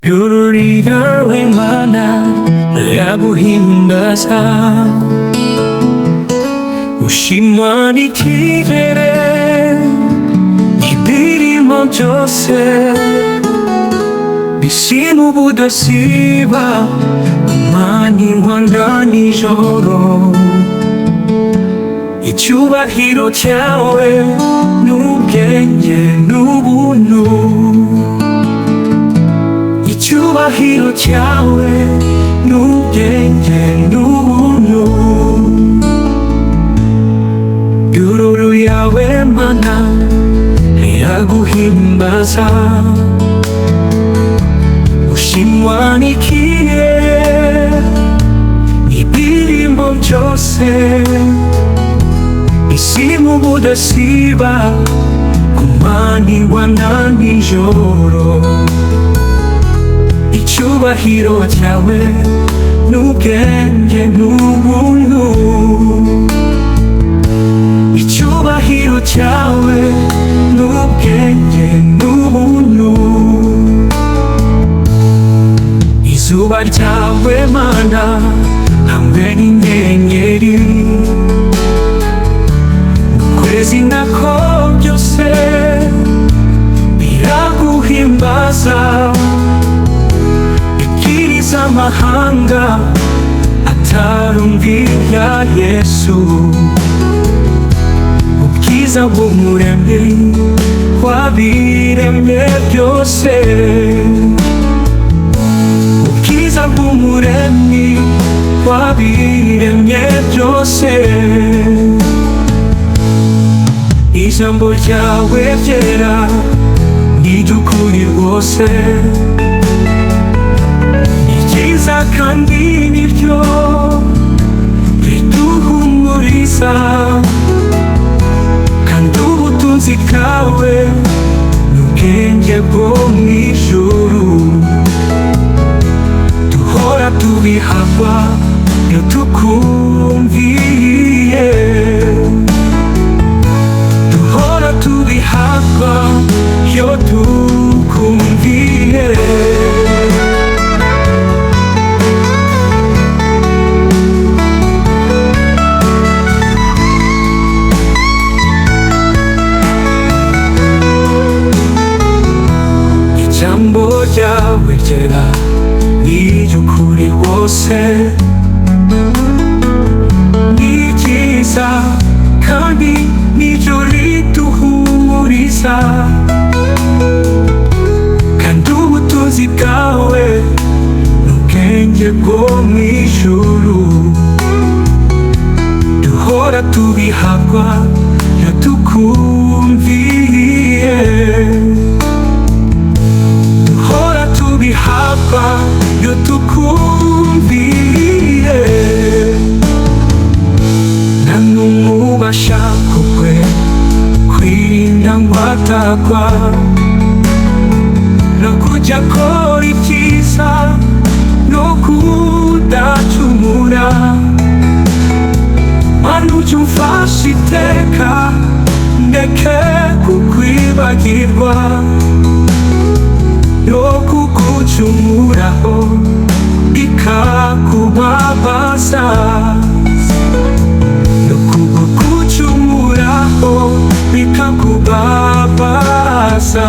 Pururiga wemana yaguhimbaza ushimwa n'ikirere ibirimo byose bisima ubudasiba amanywa nijoro icyubahiro cyawe n'ubwenge n'ubuntu icyubahiro cyawe n'ubwenge n'ubuntu Gururu yawe mana yaguhimbaza ushimwa n'ikirere ibirimo byose bisima ubudasiba ku manywa na nijoro icyubahiro cyawe n'ubwenge n'ubuntu icyubahiro cyawe n'ubwenge n'ubuntu izuba ryawe mana hamwe n'inyenyeri ukwezi nako byose biraguhimbaza amahanga atarumvira Yesu ubwiza bw'umuremyi wabiremye byose ubwiza bw'umuremyi wabiremye byose ijambo ryawe ryera n'iry'ukuri rwose kandi niryo riduhumuriza kandi ubutunzi bwawe n'ubwenge bwo mu ijuru duhora tubihabwa iyo tukumviye duhora tubihabwa iyo tukumviye ijambo ryawe ryera n'iry'ukuri rwose ni ryiza kandi niryo riduhumuriza kandi ubutunzi bwawe n'ubwenge bwo mu ijuru duhora tubihabwa iyo tukumviye bihabwa iyo tukumviye nta n'umubasha kukwe kwirinda ngo atagwa no kujya akora ibyiza no kudacumura mana ujya umfasha iteka ndeke kukwibagirwa yo kugucumuraho bikakubabaza yo kugucumuraho bikakubabaza